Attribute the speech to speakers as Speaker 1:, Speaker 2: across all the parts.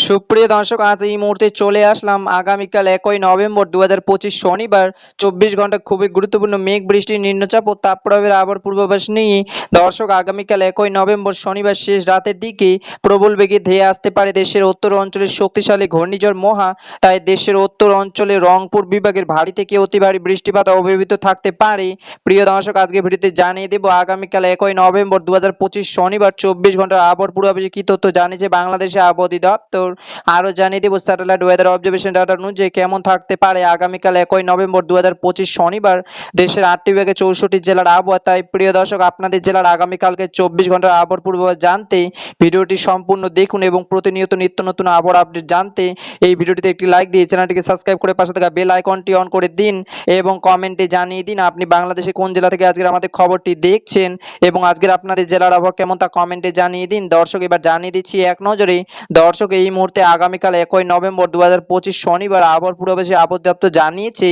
Speaker 1: সুপ্রিয় দর্শক, আজ এই মুহূর্তে চলে আসলাম আগামীকাল 1 নভেম্বর 2025 শনিবার 24 ঘন্টা খুবই গুরুত্বপূর্ণ মেঘ বৃষ্টি নিম্নচাপ ও তাপপ্রবাহের আবহাওয়ার পূর্বাভাস নিয়ে। দর্শক, আগামীকাল 1 নভেম্বর শনিবার শেষ রাতের দিকে প্রবল বেগে ধেয়ে আসতে পারে দেশের উত্তর অঞ্চলের শক্তিশালী ঘূর্ণিঝড় মহা। তাই দেশের উত্তর অঞ্চলে রংপুর বিভাগের ভারী থেকে অতি ভারী বৃষ্টিপাত অব্যাহত থাকতে পারে। প্রিয় দর্শক, আজকে ভিডিওতে জানিয়ে দেব আগামীকাল 1 নভেম্বর 2025 শনিবার 24 ঘন্টার আবহাওয়ার পূর্বাভাসে কি তথ্য জানিয়েছে বাংলাদেশের আবহাওয়া অধিদপ্তর। আরো জানিয়ে দেব স্যাটেলাইট ওয়েদার অবজারভেশন ডাটা অনুযায়ী কেমন থাকতে পারে আগামীকাল 1 নভেম্বর 2025 শনিবার দেশের 8টি বিভাগে 64 জেলার আবহাওয়া। তাই প্রিয় দর্শক, আপনাদের জেলার আগামীকালকে 24 ঘন্টার আবহাওয়ার পূর্বাভাস জানতে ভিডিওটি সম্পূর্ণ দেখুন এবং প্রতিনিয়ত নিত্য নতুন আবহাওয়ার আপডেট জানতে এই ভিডিওটিতে একটি লাইক দিয়ে চ্যানেলটিকে সাবস্ক্রাইব করে পাশে থাকা বেল আইকনটি অন করে দিন এবং কমেন্টে জানিয়ে দিন আপনি বাংলাদেশে কোন জেলা থেকে আজকের আমাদের খবরটি দেখছেন এবং আজকের আপনাদের জেলার আবহাওয়া কেমন তা কমেন্টে জানিয়ে দিন। দর্শক, এবার জানিয়ে দিচ্ছি এক নজরে। দর্শক, এই মুহূর্তে আগামীকাল 1 নভেম্বর 2025 শনিবার আবহাওয়ার পূর্বাভাসে আবহাওয়া দপ্তর জানিয়েছে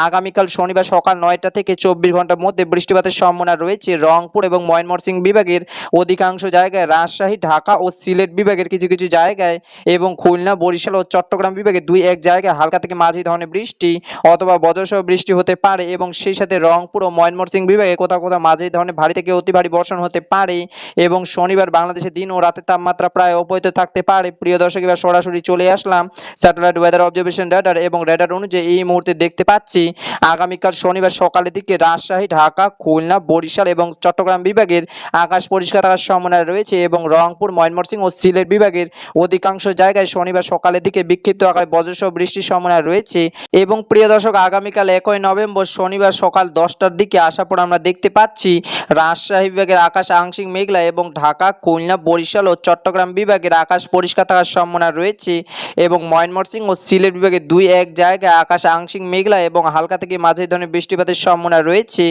Speaker 1: আগামীকাল শনিবার সকাল 9টা থেকে 24 ঘন্টার মধ্যে বৃষ্টিপাতের সম্ভাবনা রয়েছে রংপুর এবং ময়মনসিংহ বিভাগের অধিকাংশ জায়গায়, রাজশাহী, ঢাকা ও সিলেট বিভাগের কিছু কিছু জায়গায় এবং খুলনা, বরিশাল ও চট্টগ্রাম বিভাগের 2-1 জায়গায় হালকা থেকে মাঝারি ধরনের বৃষ্টি অথবা বজ্রসহ বৃষ্টি হতে পারে এবং সেই সাথে রংপুর ও ময়মনসিংহ বিভাগে কোথাও কোথাও মাঝারি ধরনের ভারী থেকে অতি ভারী বর্ষণ হতে পারে এবং শনিবার বাংলাদেশের দিন ও রাতের তাপমাত্রা প্রায় অব্যাহত থাকতে পারে। প্রিয় দর্শক, এবার সরাসরি চলে আসলাম স্যাটেলাইট ওয়েদার অবজারভেশন ডাটার এবং রেডার অনুযায়ী এই মুহূর্তে দেখতে পাচ্ছি আগামীকাল শনিবার সকালের দিকে রাজশাহী, ঢাকা, খুলনা, বরিশাল এবং চট্টগ্রাম বিভাগের আকাশ পরিষ্কার থাকার সম্ভাবনা রয়েছে এবং রংপুর, ময়মনসিংহ ও সিলেট বিভাগের অধিকাংশ জায়গায় শনিবার সকালের দিকে বিক্ষিপ্ত আকারে বজ্রসহ বৃষ্টির সম্ভাবনা রয়েছে এবং প্রিয় দর্শক, আগামীকাল 1 নভেম্বর শনিবার সকাল 10টার দিকে আসার পর আমরা দেখতে পাচ্ছি রাজশাহী বিভাগের আকাশ আংশিক মেঘলা এবং ঢাকা, খুলনা, বরিশাল ও চট্টগ্রাম বিভাগের আকাশ পরিষ্কার থাকার সম্ভাবনা রয়েছে এবং ময়মনসিংহ ও সিলেট বিভাগের 2-1 জায়গায় আকাশ আংশিক মেঘলা এবং হালকা থেকে মাঝারি ধরনের বৃষ্টিপাতের সম্ভাবনা রয়েছে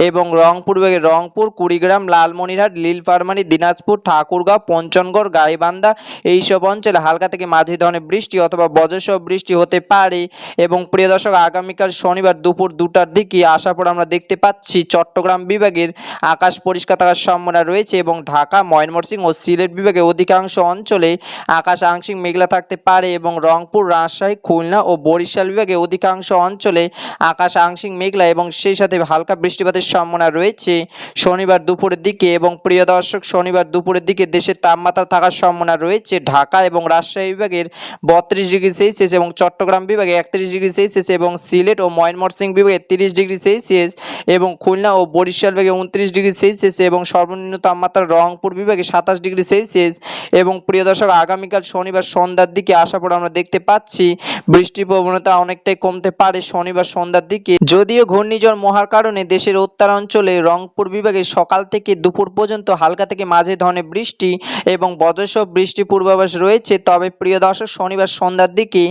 Speaker 1: এবং রংপুর বিভাগের রংপুর, কুড়িগ্রাম, লালমনিরহাট, নীলফামারী, দিনাজপুর, ঠাকুরগাঁও, পঞ্চগড়, গাইবান্ধা এইসব অঞ্চলে হালকা থেকে মাঝারি ধরনের বৃষ্টি অথবা বজ্রসহ বৃষ্টি হতে পারে এবং প্রিয় দর্শক, আগামীকাল শনিবার দুপুর 2টার দিকে আসার পর আমরা দেখতে পাচ্ছি চট্টগ্রাম বিভাগের আকাশ পরিষ্কার থাকার সম্ভাবনা রয়েছে এবং ঢাকা, ময়মনসিংহ ও সিলেট বিভাগের অধিকাংশ অঞ্চলে আকাশ আংশিক মেঘলা থাকতে পারে এবং রংপুর, রাজশাহী, খুলনা ও বরিশাল বিভাগে অধিকাংশ অঞ্চলে আকাশ আংশিক মেঘলা এবং সেই সাথে হালকা বৃষ্টিপাতের সম্ভাবনা রয়েছে শনিবার দুপুরের দিকে এবং প্রিয় দর্শক, শনিবার দুপুরের দিকে দেশের তাপমাত্রা থাকার সম্ভাবনা রয়েছে ঢাকা এবং রাজশাহী বিভাগের 32 ডিগ্রি সেলসিয়াস এবং চট্টগ্রাম বিভাগে 31 ডিগ্রি সেলসিয়াস এবং সিলেট ও ময়মনসিংহ বিভাগে 30 ডিগ্রি সেলসিয়াস এবং খুলনা ও বরিশাল বিভাগে 29 ডিগ্রি সেলসিয়াস এবং সর্বনিম্ন তাপমাত্রা রংপুর বিভাগে 27 ডিগ্রি সেলসিয়াস এবং প্রিয় দর্শক, আগামীকাল শনিবার সন্ধ্যার দিকে আসার পর আমরা দেখতে পাচ্ছি বৃষ্টির প্রবণতা অনেকটাই কমতে পারে শনিবার সন্ধ্যার দিকে। যদিও ঘূর্ণিঝড় মহার কারণে দেশের উত্তরাঞ্চলে রংপুর বিভাগে সকাল থেকে দুপুর পর্যন্ত হালকা থেকে মাঝারি ধরনের বৃষ্টি এবং বজ্রসহ বৃষ্টি পূর্বাভাস রয়েছে, তবে প্রিয় দর্শক, শনিবার সন্ধ্যার দিকে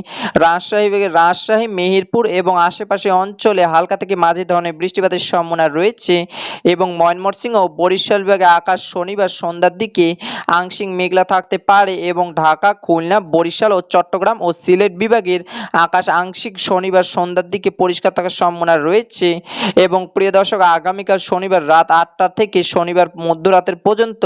Speaker 1: রাজশাহী বিভাগে রাজশাহী, মেহেরপুর এবং আশেপাশে অঞ্চলে হালকা থেকে মাঝারি ধরনের বৃষ্টিপাতের সম্ভাবনা রয়েছে এবং ময়মনসিংহ ও বরিশাল বিভাগে আকাশ শনিবার সন্ধ্যার দিকে আংশিক মেঘলা থাকতে পারে এবং ঢাকা, খুলনা, বরিশাল ও চট্টগ্রাম ও সিলেট বিভাগের আকাশ আংশিক শনিবার সন্ধ্যার দিকে পরিষ্কার থাকার সম্ভাবনা রয়েছে এবং প্রিয় দর্শক, আগামীকাল শনিবার রাত 8টা থেকে শনিবার মধ্যরাতের পর্যন্ত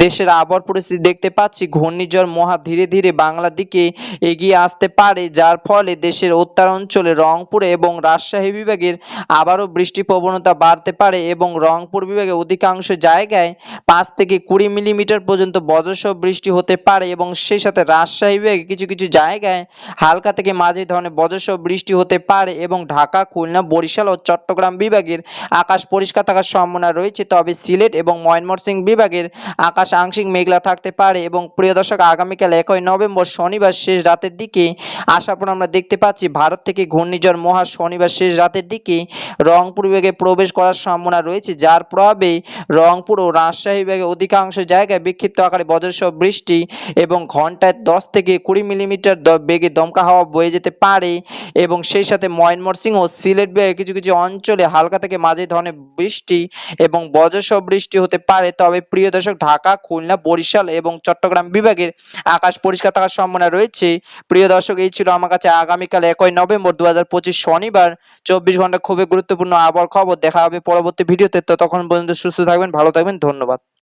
Speaker 1: দেশের আবহাওয়ার পরিস্থিতি দেখতে পাচ্ছি ঘূর্ণিঝড় মহা ধীরে ধীরে বাংলার দিকে এগিয়ে আসতে পারে, যার ফলে দেশের উত্তরাঞ্চলে রংপুর এবং রাজশাহী বিভাগের আবারও বৃষ্টি প্রবণতা বাড়তে পারে এবং রংপুর বিভাগে অধিকাংশ জায়গায় 5 থেকে 20 মিলিমিটার পর্যন্ত বজ্রসহ বৃষ্টি হতে পারে এবং সেই সাথে রাজশাহী বিভাগে কিছু কিছু জায়গায় হালকা থেকে মাঝারি ধরনের বজ্রসহ বৃষ্টি হতে পারে এবং ঢাকা, খুলনা, বরিশাল ও চট্টগ্রাম বিভাগের আকাশ পরিষ্কার থাকার সম্ভাবনা রয়েছে, তবে সিলেট এবং ময়মনসিংহ বিভাগের আকাশ আংশিক মেঘলা থাকতে পারে এবং প্রিয় দর্শক, আগামীকাল 1 নভেম্বর শনিবার শেষ রাতের দিকে আসার পর আমরা দেখতে পাচ্ছি ভারত থেকে ঘূর্ণিঝড় মহা শনিবার শেষ রাতের দিকে রংপুর বিভাগে প্রবেশ করার সম্ভাবনা রয়েছে, যার প্রভাবে রংপুর ও রাজশাহী বিভাগে অধিকাংশ জায়গায় বিক্ষিপ্ত আকারে বজ্রসহ বৃষ্টি এবং ঘন্টায় 10 থেকে 20 মিলিমিটার বেগে দমকা হাওয়া বয়ে যেতে পারে এবং সেই সাথে ময়মনসিংহ ও সিলেট বিভাগে কিছু কিছু অঞ্চলে হালকা থেকে মাঝারি ধরনের বৃষ্টি এবং বজ্রসহ বৃষ্টি হতে পারে, তবে প্রিয় দর্শক, ঢাকা, খুলনা, বরিশাল এবং চট্টগ্রাম বিভাগের আকাশ পরিষ্কার থাকার সম্ভাবনা রয়েছে। প্রিয় দর্শক, এই ছিল আমার কাছে আগামীকাল 1 নভেম্বর 2025 শনিবার 24 ঘন্টা খুবই গুরুত্বপূর্ণ আবহাওয়ার খবর। দেখা হবে পরবর্তী ভিডিওতে, ততক্ষণ পর্যন্ত সুস্থ থাকবেন, ভালো থাকবেন, ধন্যবাদ।